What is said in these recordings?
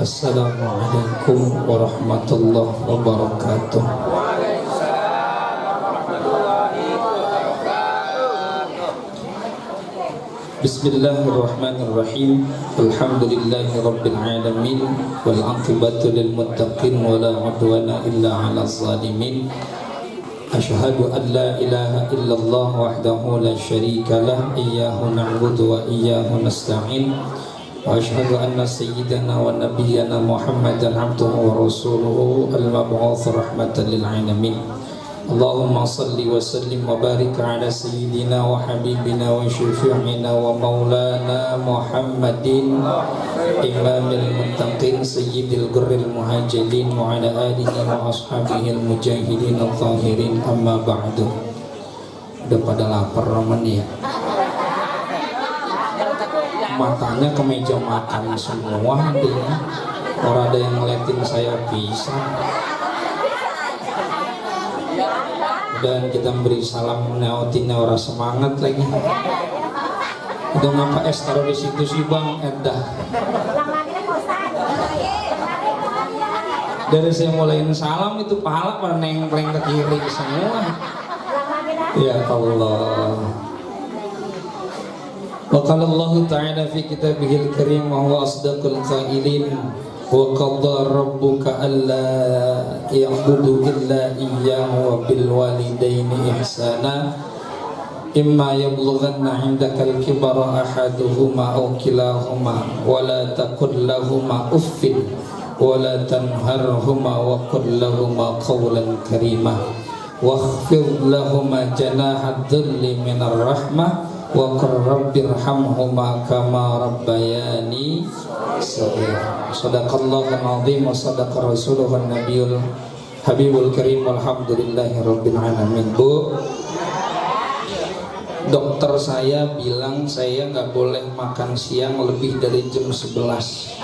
Assalamualaikum warahmatullahi wabarakatuh. Bismillahirrahmanirrahim. Alhamdulillahi rabbil alamin wal 'aqibatu lil muttaqin wa la 'udwana illa 'alal zalimin. Asyhadu an la ilaha illallah wahdahu la syarika lah, iyyahu na'budu wa iyyahu nasta'in. Wa asyhadu anna sayyidana wa nabiyyana Muhammadan 'abduhu wa rasuluhu al-mab'uts rahmatan lil 'alamin. Allahumma salli wa sallim wa barik ala sayyidina wa habibina wa syafi'ina wa maulana Muhammadin imamil muttaqin sayyidil gurril muhajirin wa ala alihi wa ashabihi al-mujahidin al-zahirin, amma ba'du. Udah pada lapar ramen ya, matanya ke meja makan semua dia. Orang ada yang ngeliatin saya bisa. Dan kita beri salam nautinnya orang semangat lagi. Udah ngapa es taruh di situ sih bang? Edah. Dari saya mulain salam itu pahala pada nengkleng ke kiri semua. Ya Allah. Wa qala Allah ta'ala fi kitabihil karim wa huwa asdaqul qailin. Wa qadda rabbuka alla ya'budu illa iyyahu wa bil walidaini ihsana imma yablughanna 'indaka al-kibara ahaduhuma aw kilahuma wa la taqul lahumā uffin wa la tanharhumā wa qul lahumā qawlan karīmah wakhfid lahumā janāha ad-dhilli minar rahmah wa qur rabbirhamhuma kama rabbayani shaghira. Shadaqallahul azim wa sadaqa rasuluhun nabiyul habibul karim walhamdulillahi rabbil alamin. Bu, dokter saya bilang saya nggak boleh makan siang lebih dari jam 11.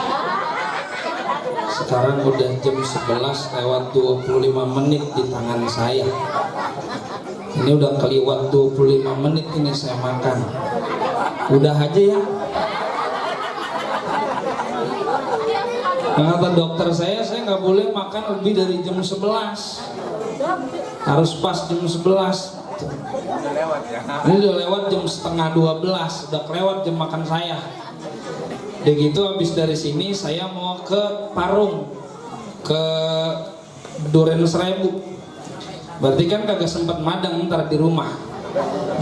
Sekarang udah jam 11 lewat 25 menit di tangan saya. Ini udah keliwat 25 menit ini saya makan. Udah aja ya. Kata dokter saya nggak boleh makan lebih dari jam 11. Harus pas jam 11. Ini udah lewat jam setengah 12. Udah kelewat jam makan saya. Udah gitu habis dari sini saya mau ke Parung, ke Duren Seribu. Berarti kan kagak sempat madang ntar di rumah.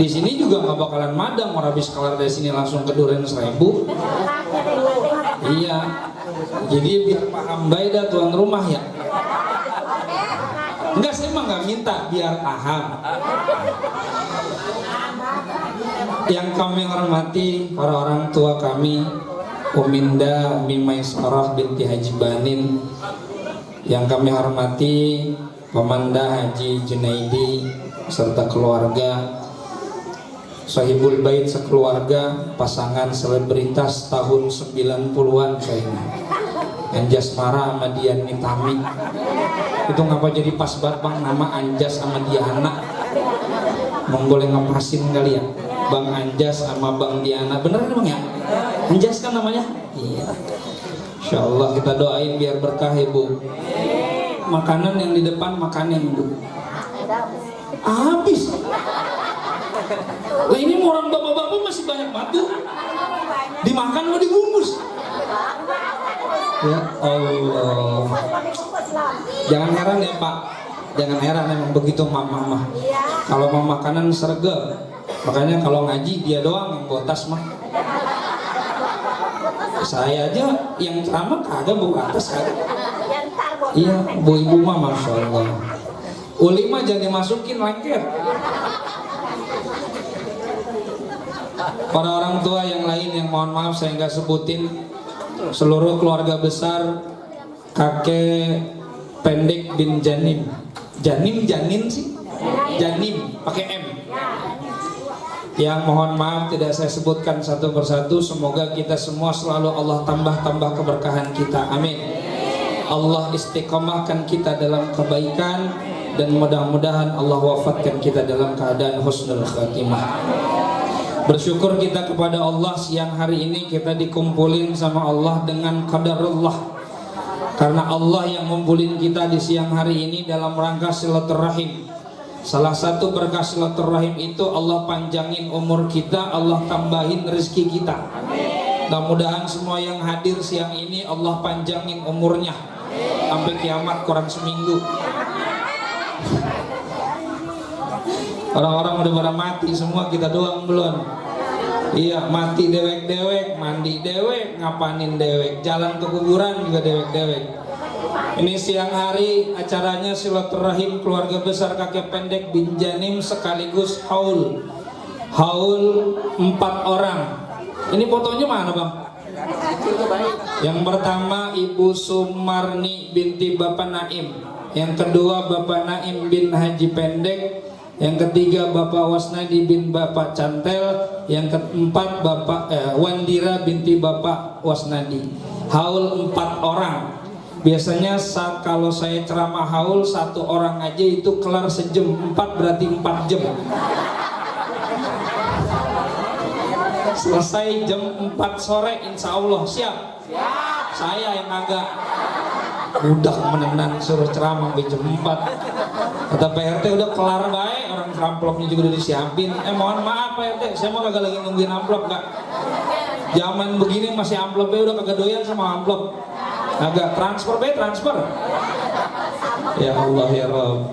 Di sini juga nggak bakalan madang. Orang habis kelar dari sini langsung ke Duren Seribu. Iya. Jadi biar paham baik dah tuan rumah ya. Enggak, saya mah nggak minta, biar paham. Yang kami hormati para orang tua kami, Uminda Umi Maisarah binti Haji Banin. Yang kami hormati Pemanda Haji Junaidi serta keluarga, Sahibul Bait sekeluarga, pasangan selebritas tahun 90-an kayaknya, Anjas Mara sama Dian Nitami. Itu ngapa jadi pas banget bang nama Anjas sama Diana? Bang boleh ngepasin kali ya, Bang Anjas sama Bang Diana. Bener kan bang ya? Anjas kan namanya? Iya. Insya Allah kita doain biar berkah ya bu. Makanan yang di depan makanin bu. Habis. Nah ini orang bapak-bapak masih banyak batu. Dimakan mau dibungkus. Ya Allah. Jangan heran ya pak. Jangan heran emang begitu mama. Kalau mau makanan sergap. Makanya kalau ngaji dia doang yang bawa tas mah. Saya aja yang ceramah kagak buka tas kagak. Iya, bu ibu mah masya Allah. Uli mah jangan dimasukin lengket. Para orang tua yang lain yang mohon maaf saya nggak sebutin, seluruh keluarga besar kakek pendek bin Janim. Janin sih, Janim pakai M. Yang mohon maaf tidak saya sebutkan satu persatu. Semoga kita semua selalu Allah tambah keberkahan kita. Amin. Allah istiqomahkan kita dalam kebaikan dan mudah-mudahan Allah wafatkan kita dalam keadaan husnul khatimah. Bersyukur kita kepada Allah siang hari ini kita dikumpulin sama Allah dengan qadarullah, Karena Allah yang ngumpulin kita di siang hari ini dalam rangka silaturahim. Salah satu berkah silaturahim itu Allah panjangin umur kita, Allah tambahin rezeki kita. Mudah-mudahan semua yang hadir siang ini Allah panjangin umurnya sampai kiamat kurang seminggu. Orang-orang udah pada mati semua, kita doang belum. Iya, mati dewek-dewek, mandi dewek, ngapanin dewek, jalan ke kuburan juga dewek-dewek. Ini siang hari acaranya silaturahim keluarga besar kakek pendek bin Janim sekaligus haul 4 orang. Ini fotonya mana bang? Yang pertama Ibu Sumarni binti Bapak Naim, yang kedua Bapak Naim bin Haji Pendek, yang ketiga Bapak Wasnadi bin Bapak Cantel, yang keempat Bapak Wandira binti Bapak Wasnadi. Haul 4 orang. Biasanya kalau saya ceramah haul 1 orang aja itu kelar sejam, 4 berarti 4 jam. Selesai jam 4 sore insya Allah siap. Saya yang agak udah menenan suruh ceramah jam 4. Kata PRT udah kelar baik, orang amplopnya juga udah disiapin. Mohon maaf PRT, saya mau kagak lagi nungguin amplop kak. Zaman begini masih amplopnya udah kagak doyan sama amplop. Agak transfer. Ya Allah ya Rabb.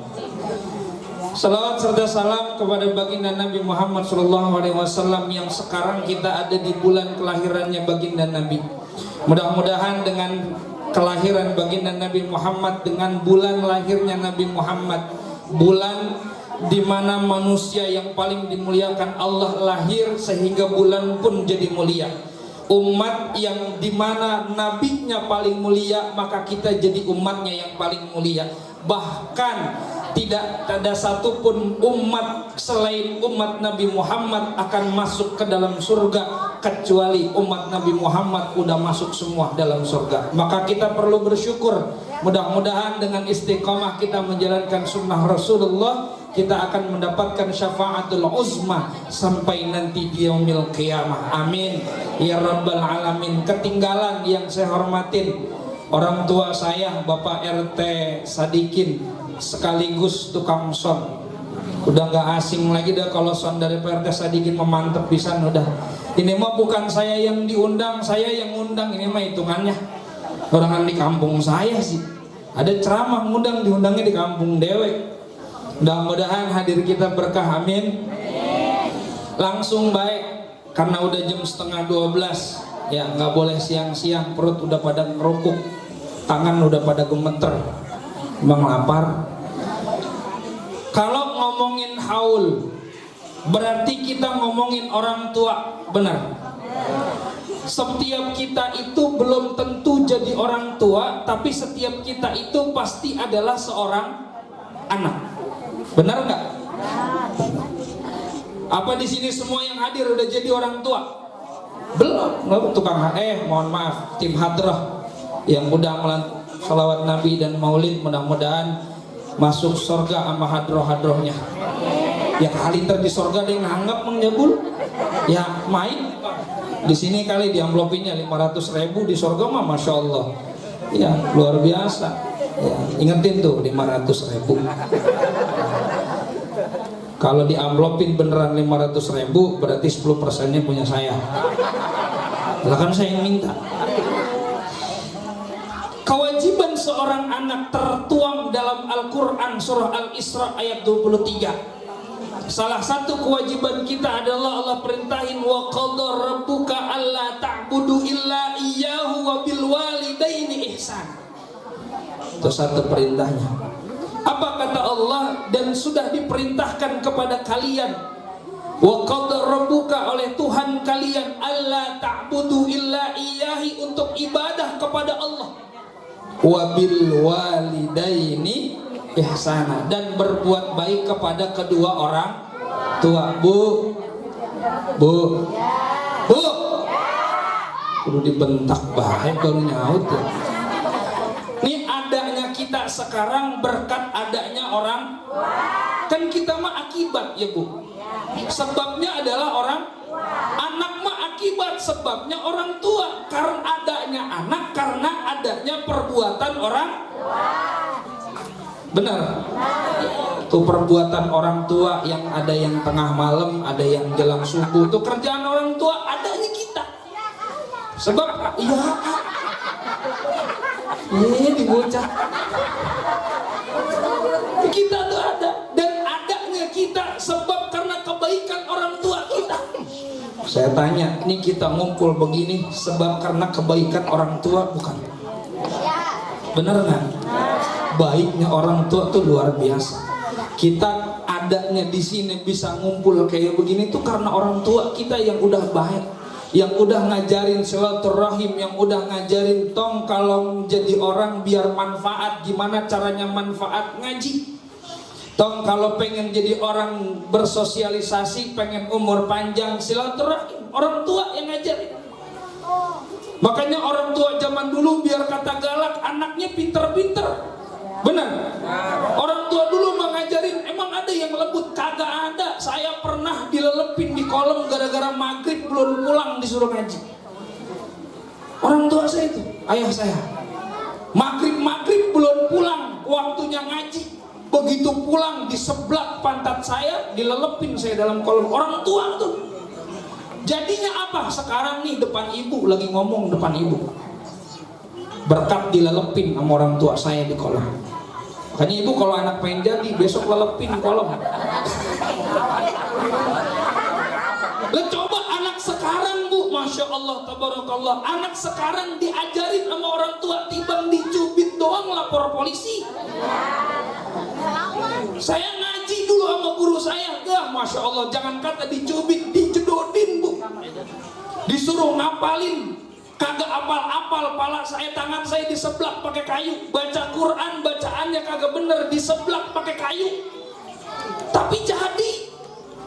Salawat serta salam kepada baginda Nabi Muhammad SAW yang sekarang kita ada di bulan kelahirannya baginda Nabi. Mudah-mudahan dengan kelahiran baginda Nabi Muhammad, dengan bulan lahirnya Nabi Muhammad, bulan di mana manusia yang paling dimuliakan Allah lahir sehingga bulan pun jadi mulia. Umat yang dimana nabinya paling mulia, maka kita jadi umatnya yang paling mulia. Bahkan tidak ada satupun umat selain umat Nabi Muhammad akan masuk ke dalam surga kecuali umat Nabi Muhammad udah masuk semua dalam surga. Maka kita perlu bersyukur. Mudah-mudahan dengan istiqamah kita menjalankan sunnah Rasulullah, kita akan mendapatkan syafaatul uzma sampai nanti di yaumil qiyamah. Amin ya rabbal alamin. Ketinggalan yang saya hormatin orang tua saya Bapak RT Sadikin sekaligus tukang son. Udah gak asing lagi dah kalau son dari Pak RT Sadikin, memantep pisan udah. Ini mah bukan saya yang diundang, saya yang ngundang. Ini mah hitungannya orang di kampung saya sih. Ada ceramah ngundang, diundangnya di kampung dewek. Mudah-mudahan hadir kita berkah, amin. Langsung baik, karena udah jam 11:30 ya, nggak boleh siang-siang, perut udah pada ngerukuk, tangan udah pada gemeter, emang lapar. Kalau ngomongin haul, berarti kita ngomongin orang tua, benar. Setiap kita itu belum tentu jadi orang tua, tapi setiap kita itu pasti adalah seorang anak. Benar nggak? Apa di sini semua yang hadir udah jadi orang tua? Belum. Tukang mohon maaf, tim hadrah yang udah salawat Nabi dan Maulid, mudah-mudahan masuk surga sama hadroh-hadrohnya. Ya kali di surga dia nganggap menjebul. Ya main di sini kali di amplopinnya 500.000, di surga mah masya Allah. Ya luar biasa. Ya, ingetin tuh 500.000. Kalau di amplopin beneran 500.000, berarti 10%-nya punya saya. Lah kan saya yang minta. Kewajiban seorang anak tertuang dalam Al-Quran surah Al-Isra ayat 23. Salah satu kewajiban kita adalah Allah perintahin wa qadar rabbuka alla ta'budu illa iyyahu wa bil walidaini ihsan. Itu satu perintahnya. Apa kata Allah? Dan sudah diperintahkan kepada kalian, wa qadar rabbuka, oleh Tuhan kalian, alla ta'budu illa iyyahi, untuk ibadah kepada Allah, wa bil walidaini ihsana, dan berbuat baik kepada kedua orang tua. Bu perlu dibentak baik baru nyaut ya. Ini adanya kita sekarang berkat adanya orang, kan kita mah akibat ya Bu. Sebabnya adalah orang, anak mah akibat, sebabnya orang tua. Karena adanya anak, karena adanya perbuatan orang benar. Tuh perbuatan orang tua yang ada yang tengah malam, ada yang jelang subuh, tuh kerjaan orang tua adanya kita. Sebab iya ini bocah kita tuh ada, dan adanya kita sebab karena kebaikan orang tua kita. Saya tanya, ini kita ngumpul begini sebab karena kebaikan orang tua bukan? Bener nggak? Baiknya orang tua tuh luar biasa. Kita adanya di sini bisa ngumpul kayak begini tuh karena orang tua kita yang udah baik, yang udah ngajarin silaturahim, yang udah ngajarin tong kalau jadi orang biar manfaat, gimana caranya manfaat ngaji. Tong kalau pengen jadi orang bersosialisasi, pengen umur panjang, silaturahim, orang tua yang ngajarin. Makanya orang tua zaman dulu biar kata galak, anaknya pinter-pinter. Benar? Orang tua dulu mengajarin, emang ada yang lembut? Kagak ada. Saya pernah dilelepin di kolom gara-gara maghrib belum pulang disuruh ngaji. Orang tua saya itu, ayah saya. Maghrib belum pulang, waktunya ngaji. Begitu pulang di sebelah pantat saya, dilelepin saya dalam kolom. Orang tua tuh. Jadinya apa? Sekarang nih depan ibu, lagi ngomong depan ibu. Berkat dilelepin sama orang tua saya di kolom. Makanya ibu kalau anak pengen jadi, besok lelepin kolom. Lah coba anak sekarang bu, Masya Allah, tabarakallah. Anak sekarang diajarin sama orang tua, tibang dicubit doang lapor polisi. Saya ngaji dulu sama guru saya, ya Masya Allah, jangan kata dicubit, dijedodin bu. Disuruh ngapalin, kagak apal-apal, pala saya, tangan saya diseblak pakai kayu. Baca Quran, bacaannya kagak bener, diseblak pakai kayu. Tapi jadi,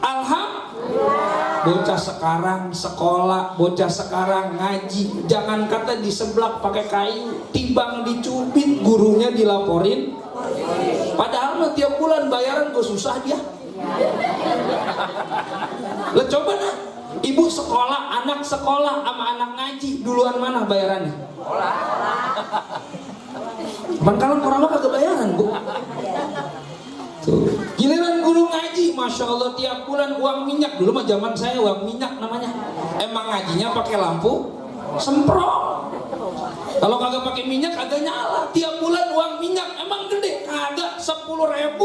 alhamdulillah. Bocah sekarang sekolah, bocah sekarang ngaji, jangan kata diseblak pakai kayu, timbang dicubit, gurunya dilaporin. Padahal mah tiap bulan bayaran gue susah dia. Lah coba nah, ibu sekolah, anak sekolah sama anak ngaji, duluan mana bayarannya? Cuman kalau orang mah kagak bayaran bu. Tuh. Giliran guru ngaji, Masya Allah tiap bulan uang minyak. Dulu mah zaman saya uang minyak namanya. Emang ngajinya pakai lampu semprot. Kalau kagak pakai minyak agak nyala. Tiap bulan uang minyak emang gede, kagak 10.000.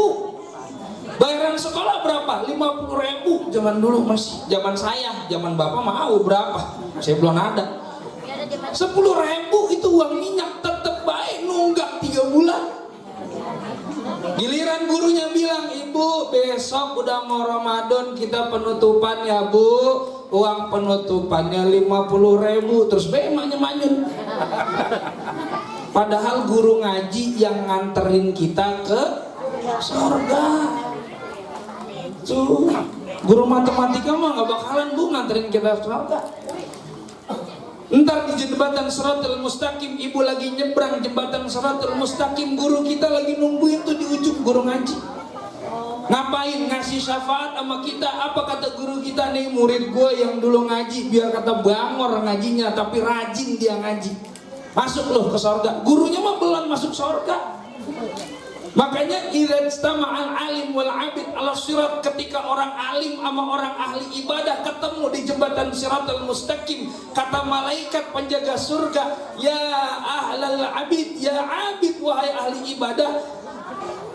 Bayaran sekolah berapa? 50.000. Zaman dulu masih, zaman saya, zaman bapak mau berapa? Saya belum ada. 10.000 itu uang minyak, tetep baik nunggak 3 bulan. Giliran gurunya bilang, ibu besok udah mau Ramadan, kita penutupan ya bu, uang penutupannya 50.000. Terus emaknya manyun. Padahal guru ngaji yang nganterin kita ke surga. Tuh, guru matematika mah gak bakalan bu nganterin kita ke surga. Ntar di jembatan Shiratal Mustaqim, ibu lagi nyebrang jembatan Shiratal Mustaqim, guru kita lagi nungguin tuh di ujung, guru ngaji. Ngapain? Ngasih syafaat sama kita. Apa kata guru kita nih, murid gue yang dulu ngaji, biar kata bangor ngajinya, tapi rajin dia ngaji. Masuk loh ke surga. Gurunya mah belum masuk surga. Makanya idza istama'al alim wal 'abid 'ala sirat, ketika orang alim sama orang ahli ibadah ketemu di jembatan Shiratal Mustaqim, kata malaikat penjaga surga, ya ahlal 'abid, ya 'abid, wahai ahli ibadah,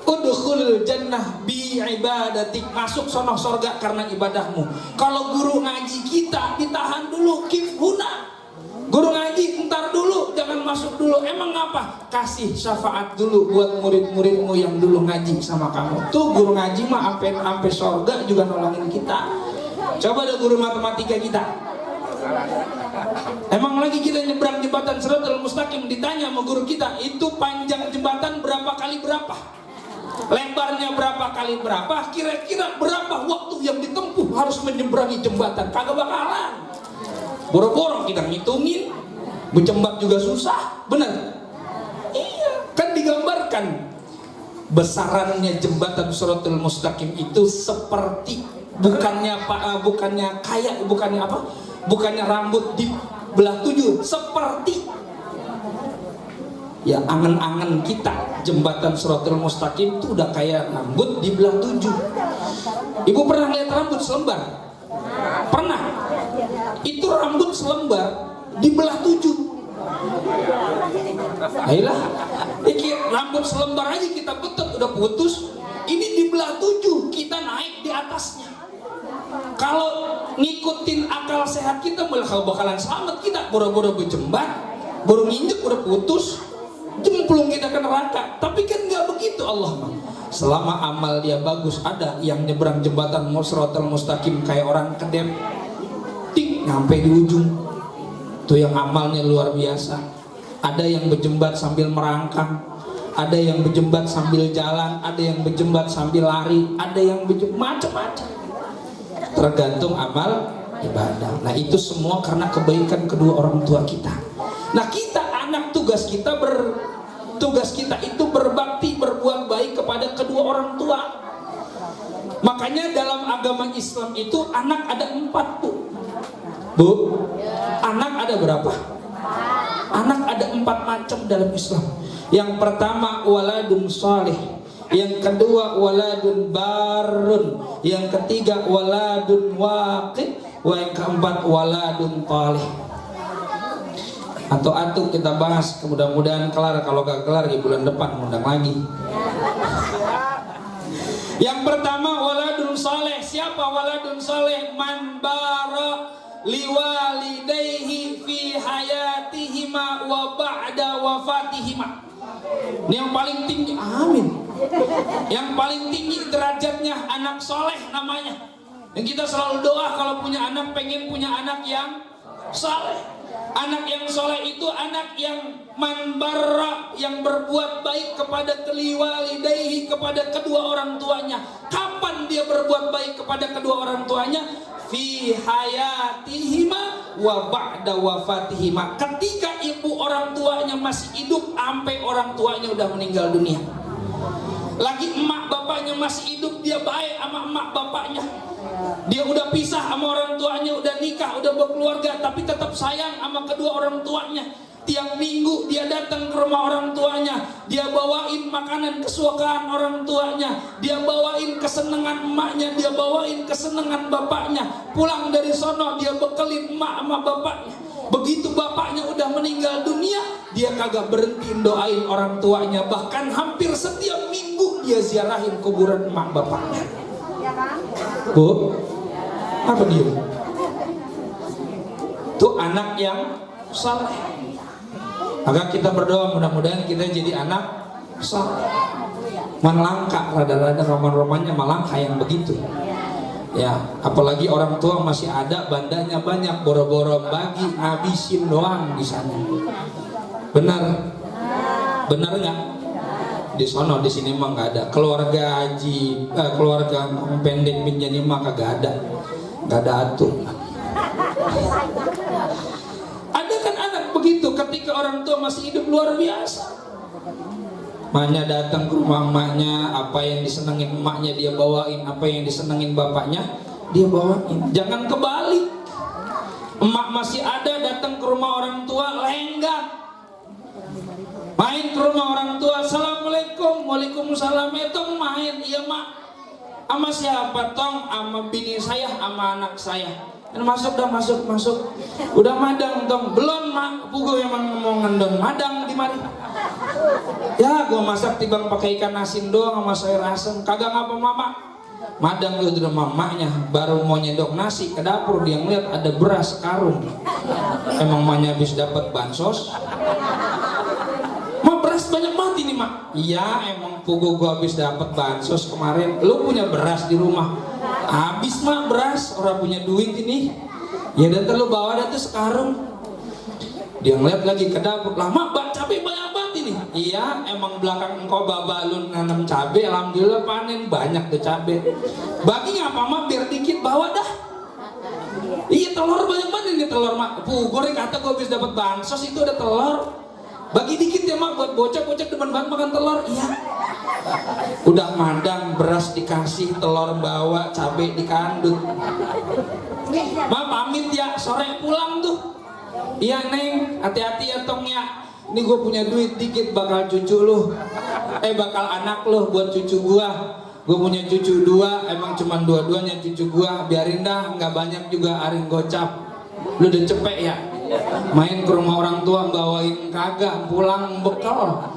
udkhul jannah bi ibadatik, masuk sono surga karena ibadahmu. Kalau guru ngaji kita ditahan dulu, kifhuna. Guru ngaji ntar dulu, jangan masuk dulu. Emang apa? Kasih syafaat dulu buat murid-muridmu yang dulu ngaji sama kamu. Tuh guru ngaji mah sampai surga juga nolongin kita. Coba ada guru matematika kita. Emang lagi kita nyebrang jembatan Shiratal Mustaqim, ditanya sama guru kita, itu panjang jembatan berapa kali berapa? Lebarnya berapa kali berapa? Kira-kira berapa waktu yang ditempuh harus menyeberangi jembatan? Kagak bakalan. Boro-boro kita ngitungin, berjembat juga susah, benar? Iya, kan digambarkan besarannya jembatan Shiratal Mustaqim itu seperti bukannya kayak, bukannya apa? Bukannya rambut di belah 7, seperti Ya angan-angan kita jembatan Shiratal Mustaqim itu udah kayak rambut dibelah 7. Ibu pernah lihat rambut selembar? Pernah? Itu rambut selembar dibelah 7. Ayolah, ini rambut selembar aja kita betot udah putus. Ini dibelah 7, kita naik di atasnya. Kalau ngikutin akal sehat kita bakalan selamat, kita boro-boro berjembat, baru nginjek udah putus, jemplung kita ke neraka. Tapi kan nggak begitu Allah mah. Selama amal dia bagus, ada yang nyebrang jembatan Shiratal Mustaqim kayak orang kedem, tik nyampe di ujung. Tuh yang amalnya luar biasa. Ada yang berjembat sambil merangkang, ada yang berjembat sambil jalan, ada yang berjembat sambil lari, ada yang berjembat macam-macam. Tergantung amal ibadah. Nah itu semua karena kebaikan kedua orang tua kita. Nah kita anak tugas kita itu berbakti, berbuat baik kepada kedua orang tua. Makanya dalam agama Islam itu anak ada 4 Bu. Anak ada berapa? Anak ada 4 macam dalam Islam. Yang pertama waladun salih, yang kedua waladun barun, yang ketiga waladun waqi, yang keempat waladun talih. Atau kita bahas, mudah-mudahan kelar. Kalau gak kelar di bulan depan undang lagi. Yang pertama waladun saleh. Siapa waladun saleh? Man bara liwalidayhi fi hayatihima wa ba'da wafatihima. Ini yang paling tinggi, amin. Yang paling tinggi derajatnya anak soleh namanya. Yang kita selalu doa kalau punya anak, pengen punya anak yang soleh. Anak yang soleh itu anak yang manbarra, yang berbuat baik kepada liwalidayhi, kepada kedua orang tuanya. Kapan dia berbuat baik kepada kedua orang tuanya? Fi hayatihima wa ba'da wafatihima. Ketika ibu orang tuanya masih hidup sampai orang tuanya udah meninggal dunia. Lagi emak bapaknya masih hidup, dia baik sama emak bapaknya. Dia udah pisah sama orang tuanya, udah nikah, udah berkeluarga, tapi tetap sayang sama kedua orang tuanya. Tiap minggu dia datang ke rumah orang tuanya, dia bawain makanan kesukaan orang tuanya, dia bawain kesenangan emaknya, dia bawain kesenangan bapaknya. Pulang dari sono dia bekelin emak sama bapaknya. Begitu bapaknya udah meninggal dunia, dia kagak berhenti doain orang tuanya. Bahkan hampir setiap minggu dia ziarahin kuburan emak bapaknya. Bu, apa dia? Tuh anak yang saleh. Maka kita berdoa mudah-mudahan kita jadi anak saleh. Melangkah rada-rada roman-romannya malang kayak begitu. Ya, apalagi orang tua masih ada, bandanya banyak, boro-boro bagi ngabisin doang di sana. Benar? Benar nggak? Di sono, di sini mah nggak ada. Keluarga haji, keluarga pendek pinjani mah kagak ada, nggak ada atuh. Ada kan anak begitu, ketika orang tua masih hidup luar biasa. Emaknya datang ke rumah emaknya, apa yang disenengin emaknya dia bawain, apa yang disenengin bapaknya dia bawain. Jangan kebalik. Emak masih ada, datang ke rumah orang tua lenggang. Main ke rumah orang tua, assalamualaikum, waalaikumsalam, tong main, iya mak. Ama siapa tong? Ama bini saya, ama anak saya. Masuk dah, masuk. Udah madang tong, belum mak. Pugo emang mau ngendon madang di mari. Ya, gua masak tibang pakai ikan asin doang sama sayur asem. Kagak ngapa mama. Madang itu udah mamanya, baru mau nyendok nasi ke dapur, dia ngeliat ada beras karung. Emang mamanya habis dapat bansos. Ma, beras banyak banget ini mak. Iya, emang pugo gua habis dapat bansos kemarin. Lu punya beras di rumah? Habis mak beras, orang punya duit ini. Ya dan lu bawa dah tuh sekarung. Dia ngeliat lagi ke dapur, lama bak cabai banyak banget ini. Iya, emang belakang engkau babalun nanam cabai, alhamdulillah panen banyak tuh cabai. Bagi ngapa mak biar dikit bawa dah. Iya telur banyak banget ini telur mak. Pugur kata gue habis dapat bansos itu ada telur. Bagi dikit ya mak buat bocah-bocah demen banget makan telur. Iya. Udah madang beras dikasih, telur bawa, cabai dikandut. Ma pamit ya, sore pulang tuh. Iya neng, hati-hati ya tong ya. ini gue punya duit dikit, bakal cucu lu, bakal anak lu buat cucu gua. Gue punya cucu 2, emang cuman 2-2nya cucu gua, biarin dah, nggak banyak juga aring gocap. Lu udah cepet ya main ke rumah orang tua bawain kagak, pulang bekal,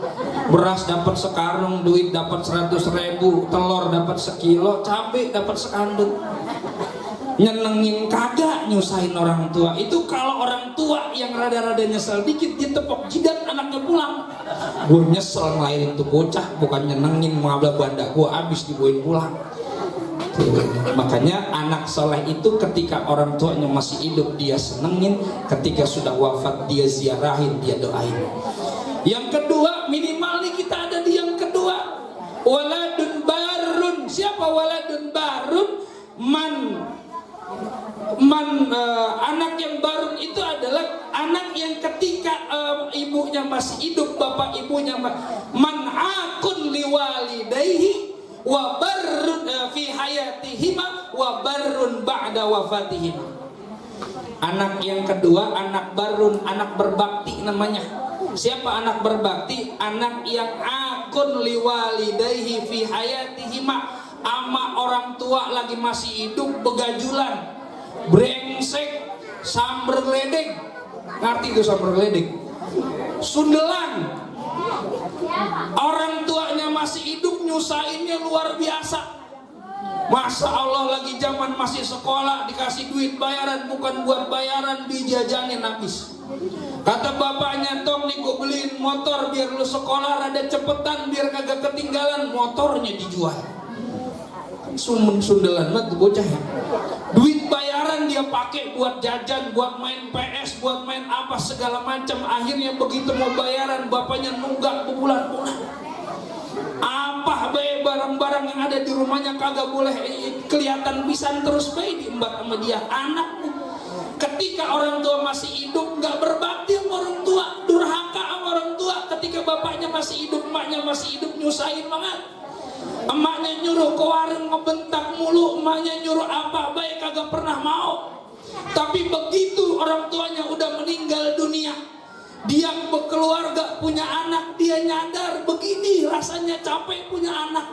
beras dapat sekarung, duit dapat 100.000, telur dapat sekilo, cabai dapat sekandut. Nyenengin kagak, nyusahin orang tua. Itu kalau orang tua yang rada-rada nyesel dikit ditepok jidat anaknya pulang. Gue nyesel ngelahirin tuh bocah, bukan nyenengin mengabla banda gue abis dibawain pulang. Makanya anak soleh itu ketika orang tuanya masih hidup dia senengin, ketika sudah wafat dia ziarahin, dia doain. Yang kedua, minimal nih kita ada di yang kedua, waladun barun. Siapa waladun barun? Anak yang barun itu adalah anak yang ketika ibunya masih hidup, bapak ibunya man akun liwalidayhi wa barrun fi hayatihima wa barrun ba'da wafatihima. Anak yang kedua anak barun, anak berbakti namanya. Siapa anak berbakti? Anak yang akun liwalidayhi fi hayatihima, ama orang tua lagi masih hidup begajulan, brengsek, samber geledek. Ngerti itu samber geledek? Sundelan. Orang tuanya masih hidup nyusahinnya luar biasa. Masa Allah lagi zaman masih sekolah dikasih duit bayaran, bukan buat bayaran, dijajanin habis. Kata bapaknya, tong nih gue beliin motor biar lu sekolah rada cepetan, biar kagak ketinggalan, motornya dijual. Sundelan banget bocah ya. Duit bayaran dia pakai buat jajan, buat main PS, buat main apa segala macam. Akhirnya begitu mau bayaran bapaknya nunggak bulan-bulan. Apa bae barang-barang yang ada di rumahnya kagak boleh kelihatan pisan, terus bae diembat sama dia. Anaknya ketika orang tua masih hidup nggak berbakti sama orang tua, durhaka sama orang tua. Ketika bapaknya masih hidup, emaknya masih hidup, nyusahin banget. Emaknya nyuruh ke warung ngebentak mulu, emaknya nyuruh apa baik kagak pernah mau. Tapi begitu orang tuanya udah meninggal dunia, dia berkeluarga, punya anak, dia nyadar begini rasanya capek punya anak.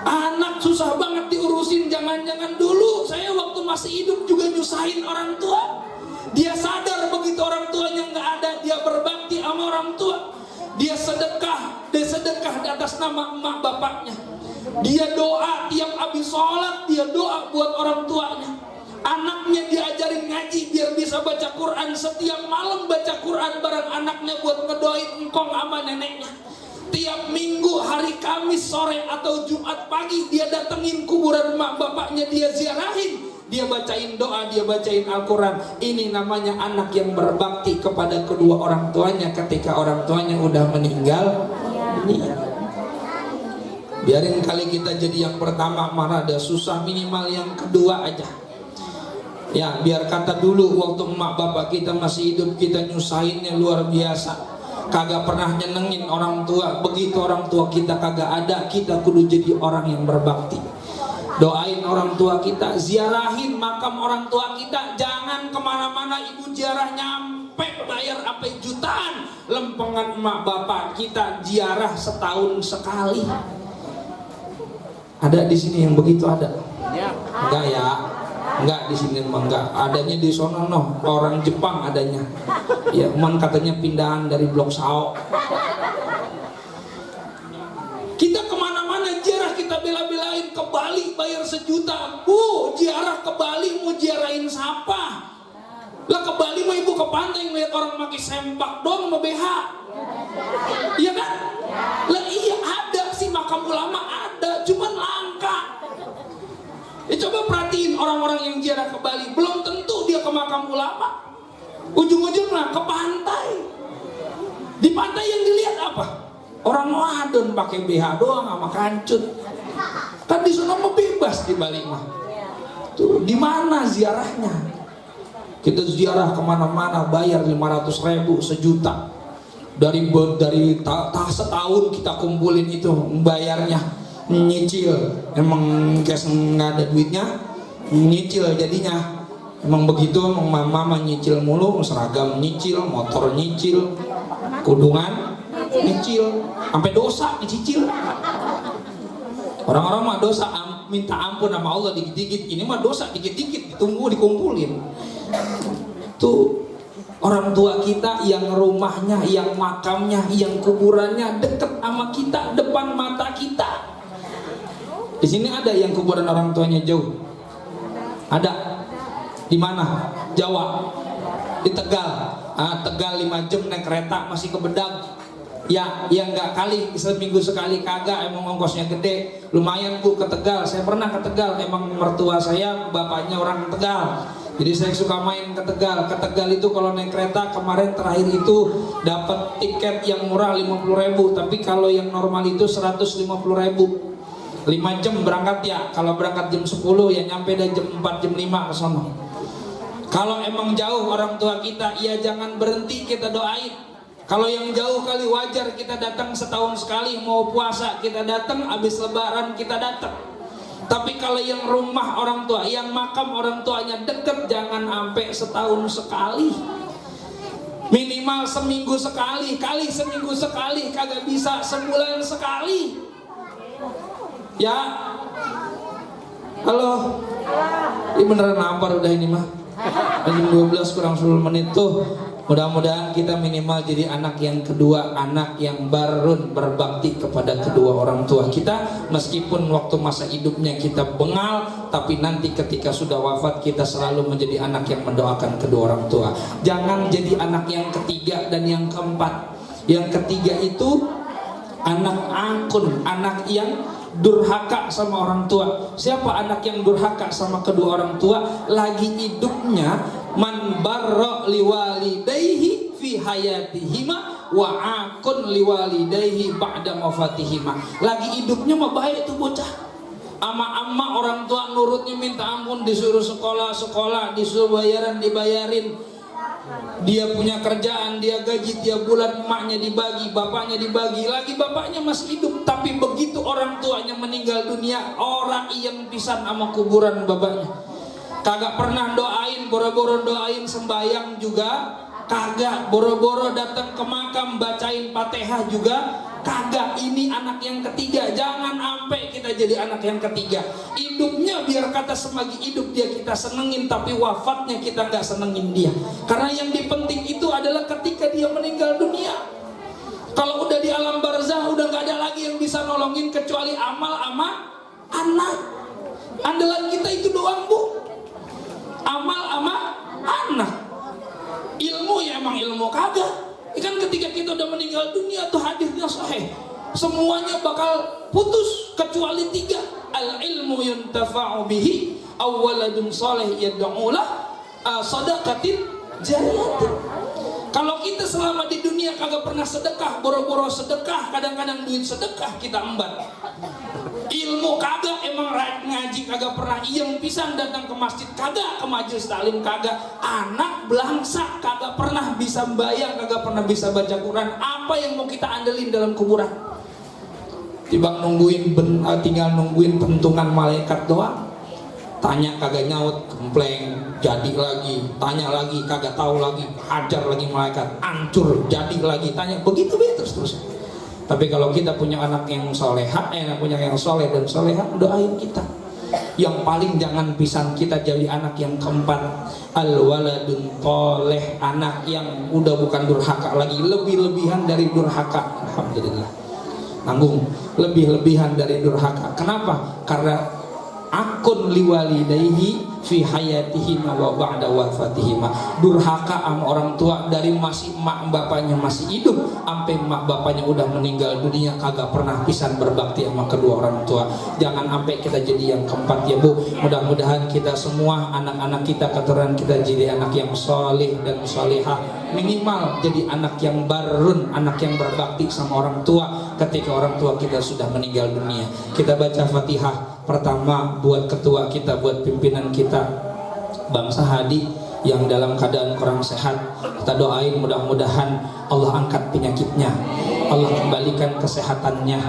Anak susah banget diurusin, jangan-jangan dulu saya waktu masih hidup juga nyusahin orang tua. Dia sadar begitu orang tuanya nggak ada, dia berbakti sama orang tua. Dia sedekah di atas nama emak bapaknya. Dia doa tiap habis sholat, dia doa buat orang tuanya. Anaknya diajarin ngaji biar bisa baca Quran. Setiap malam baca Quran bareng anaknya buat ngedoain engkong sama neneknya. Tiap minggu hari Kamis sore atau Jumat pagi dia datengin kuburan emak bapaknya, dia ziarahin. Dia bacain doa, dia bacain Al-Quran. Ini namanya anak yang berbakti kepada kedua orang tuanya ketika orang tuanya udah meninggal. Biarin kali kita jadi yang pertama mana ada susah, minimal yang kedua aja. Ya biar kata dulu waktu emak bapak kita masih hidup kita nyusahinnya luar biasa, kagak pernah nyenengin orang tua. Begitu orang tua kita kagak ada, kita kudu jadi orang yang berbakti. Doain orang tua kita, ziarahin makam orang tua kita. Jangan kemana-mana, ibu ziarah nyampe bayar sampai jutaan. Lempengan emak bapak kita ziarah setahun sekali. Ada di sini yang begitu ada? Enggak ya? Enggak di sini emang enggak. Adanya di sono noh, orang Jepang adanya. Ya, emang katanya pindahan dari Blok Sao. Kita kemana-mana ziarah, kita bela-belain ke Bali bayar 1 juta. Ziarah ke Bali mau ziarahin siapa? Lah ke Bali mau ibu ke pantai ngeliat orang pakai sempak dong sama BH. Iya kan? Lah iya ada sih makam ulama ada, cuman langka. Ya coba perhatiin orang-orang yang ziarah ke Bali, belum tentu dia ke makam ulama. Ujung-ujungnya ke pantai. Di pantai yang dilihat apa? Orang wadon pakai BH doang sama kancut. Kan di sana mau bebas di Bali mah. Tuh, di mana ziarahnya? Kita ziarah kemana-mana bayar 500.000, 1 juta. Dari setahun kita kumpulin itu bayarnya, nyicil. Emang cash nggak ada duitnya, nyicil jadinya. Emang begitu, emang mama nyicil mulu, seragam nyicil, motor nyicil, kudungan nyicil, sampai dosa dicicil. Orang-orang mah dosa minta ampun sama Allah dikit-dikit, ini mah dosa dikit-dikit ditunggu dikumpulin. Tuh orang tua kita yang rumahnya, yang makamnya, yang kuburannya deket sama kita, depan mata kita. Di sini ada yang kuburan orang tuanya jauh? Ada. Di mana? Jawa. Di Tegal. Tegal 5 jam naik kereta masih ke Bedag. Ya nggak kali, seminggu sekali kagak, emang ongkosnya gede. Lumayan Bu ke Tegal, saya pernah ke Tegal. Emang mertua saya bapaknya orang Tegal, jadi saya suka main ke Tegal. Ke Tegal itu kalau naik kereta kemarin terakhir itu dapat tiket yang murah 50.000, tapi kalau yang normal itu 150.000. 5 jam berangkat ya, kalau berangkat jam 10 ya nyampe dah jam 4 jam 5 ke sana. Kalau emang jauh orang tua kita, ya jangan berhenti kita doain. Kalau yang jauh kali wajar kita datang setahun sekali, mau puasa kita datang, habis lebaran kita datang. Tapi kalau yang rumah orang tua, yang makam orang tuanya deket, jangan sampai setahun sekali. Minimal seminggu sekali, kali seminggu sekali, kagak bisa sebulan sekali. Ya, halo, ini beneran nampar udah ini mah. Jam 12 kurang 10 menit tuh. Mudah-mudahan kita minimal jadi anak yang kedua, anak yang barun berbakti kepada kedua orang tua kita. Meskipun waktu masa hidupnya kita bengal, tapi nanti ketika sudah wafat kita selalu menjadi anak yang mendoakan kedua orang tua. Jangan jadi anak yang ketiga dan yang keempat. Yang ketiga itu anak angkun, anak yang durhaka sama orang tua. Siapa anak yang durhaka sama kedua orang tua? Lagi hidupnya man barra liwalidayhi fi hayatihima wa akun liwalidayhi ba'da wafatihima. Lagi hidupnya mah baik tuh bocah. Ama orang tua nurutnya minta ampun, disuruh sekolah, disuruh bayaran dibayarin. Dia punya kerjaan, dia gaji tiap bulan, emaknya dibagi, bapaknya dibagi, lagi bapaknya masih hidup. Tapi begitu orang tuanya meninggal dunia, orang yang pisan sama kuburan bapaknya. Kagak pernah doain, boro-boro doain sembayang juga kagak, boro-boro datang ke makam bacain Fatihah juga kagak. Ini anak yang ketiga. Jangan sampai kita jadi anak yang ketiga. Hidupnya biar kata semagi hidup dia kita senengin, tapi wafatnya kita nggak senengin dia. Karena yang dipenting itu adalah ketika dia meninggal dunia. Kalau udah di alam barzah udah nggak ada lagi yang bisa nolongin kecuali amal sama anak. Andalan kita itu doang Bu, amal sama anak. Ilmu ya emang ilmu kagak. Kan ketika kita udah meninggal dunia tuh hadisnya sahih, semuanya bakal putus kecuali 3. Al ilmu yuntafa'u bihi, awwaladun salih yad'ulah, sadaqatin jariyatin. Kalau kita selama di dunia kagak pernah sedekah, boro-boro sedekah, kadang-kadang duit sedekah kita embat. Ilmu kagak, emang ngaji kagak pernah iem pisang, datang ke masjid kagak, ke majelis taklim kagak, anak belangsak kagak pernah bisa bayang, kagak pernah bisa baca Quran. Apa yang mau kita andelin dalam kuburan? Tibang nungguin tinggal nungguin pentungan malaikat doang. Tanya kagak nyaut, gempleng, jadi lagi. Tanya lagi kagak tahu lagi, hajar lagi malaikat, hancur, jadi lagi. Tanya begitu terus. Tapi kalau kita punya anak yang soleha, punya yang soleh dan soleha, doain kita. Yang paling jangan pisan kita jadi anak yang keempat, al-waladun toleh, anak yang udah bukan durhaka lagi, lebih-lebihan dari durhaka. Alhamdulillah, nanggung, lebih-lebihan dari durhaka. Kenapa? Karena akun liwalidayhi fi hayatihima wa ba'da wafatihima. Durhaka sama orang tua dari masih mak bapaknya masih hidup sampai mak bapaknya udah meninggal dunia, kagak pernah pisan berbakti sama kedua orang tua. Jangan sampai kita jadi yang keempat ya Bu. Mudah-mudahan kita semua, anak-anak kita, keturunan kita jadi anak yang soleh dan solehah. Minimal jadi anak yang barun, anak yang berbakti sama orang tua ketika orang tua kita sudah meninggal dunia. Kita baca Fatihah pertama buat ketua kita, buat pimpinan kita Bang Sahadi. yang dalam keadaan kurang sehat, kita doain mudah-mudahan Allah angkat penyakitnya, Allah kembalikan kesehatannya,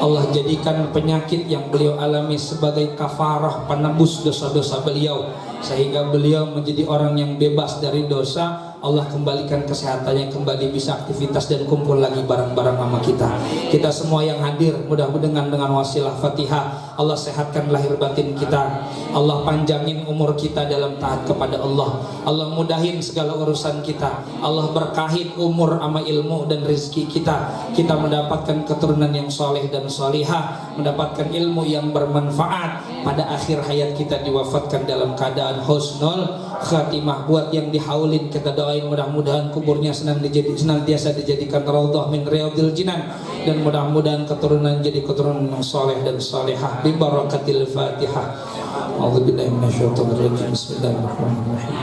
Allah jadikan penyakit yang beliau alami sebagai kafarah penebus dosa-dosa beliau, sehingga beliau menjadi orang yang bebas dari dosa. Allah kembalikan kesehatannya, kembali bisa aktivitas dan kumpul lagi bareng-bareng sama kita. Kita semua yang hadir, mudah-mudahan dengan wasilah Fatihah Allah sehatkan lahir batin kita, Allah panjangin umur kita dalam taat kepada Allah, Allah mudahin segala urusan kita, Allah berkahin umur sama ilmu dan rezeki kita, kita mendapatkan keturunan yang soleh dan solihah, mendapatkan ilmu yang bermanfaat, pada akhir hayat kita diwafatkan dalam keadaan husnul khatimah. Buat yang dihaulin kita doain mudah-mudahan kuburnya senantiasa dijadikan raudhah min riyadhil jinan, dan mudah-mudahan keturunan jadi keturunan yang soleh dan solehah bi barakatil Fatihah. A'udzubillahi minasyaitonir rajim. Bismillahirrahmanirrahim.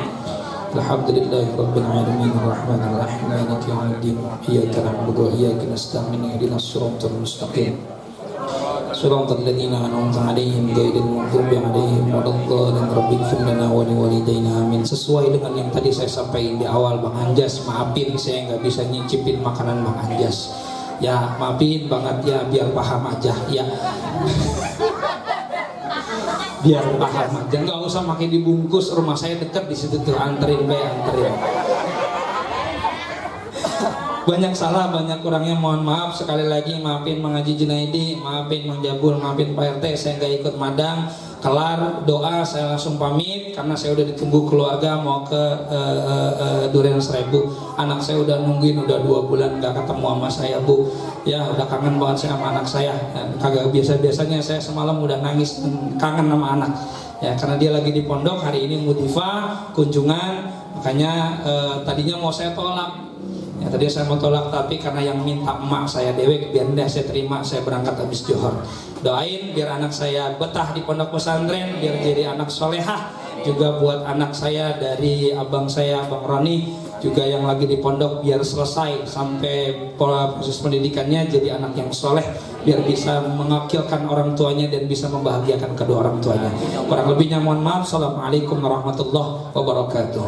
Alhamdulillahi rabbil alamin arrahmanir rahim maliki yaumiddin iyyaka na'budu wa iyyaka nasta'in ihdinas siratal mustaqim siratal ladzina an'amta 'alaihim ghairil maghdubi 'alaihim waladdallin rabbighfir lana wa liwalidayna amin. Sesuai dengan yang tadi saya sampaikan di awal, Bang Anjas maafin saya nggak bisa nyicipin makanan Bang Anjas ya, maafin banget ya, biar paham aja ya. Biar paham aja, nggak usah makin dibungkus, rumah saya dekat di situ tuh, anterin. Banyak salah, banyak kurangnya, mohon maaf sekali lagi. Maafin Mang Haji Junaidi, maafin Mang Jabul, maafin Pak RT, saya nggak ikut madang. Kelar doa saya langsung pamit karena saya udah ditunggu keluarga mau ke Durian Seribu. Anak saya udah nungguin, udah 2 bulan nggak ketemu sama saya, Bu. Ya udah kangen banget saya sama anak saya. Kagak biasanya saya semalam udah nangis, kangen sama anak. Ya karena dia lagi di pondok, hari ini Mudifa kunjungan, makanya tadinya mau saya tolak. Ya tadi saya mau tolak, tapi karena yang minta emak saya dewek, biar deh saya terima, saya berangkat habis Johor. Doain biar anak saya betah di pondok pesantren, biar jadi anak solehah. Juga buat anak saya dari abang saya, Bang Roni, juga yang lagi di pondok, biar selesai sampai pola proses pendidikannya jadi anak yang soleh, biar bisa mengakilkan orang tuanya dan bisa membahagiakan kedua orang tuanya. Kurang lebihnya mohon maaf. Assalamualaikum warahmatullahi wabarakatuh.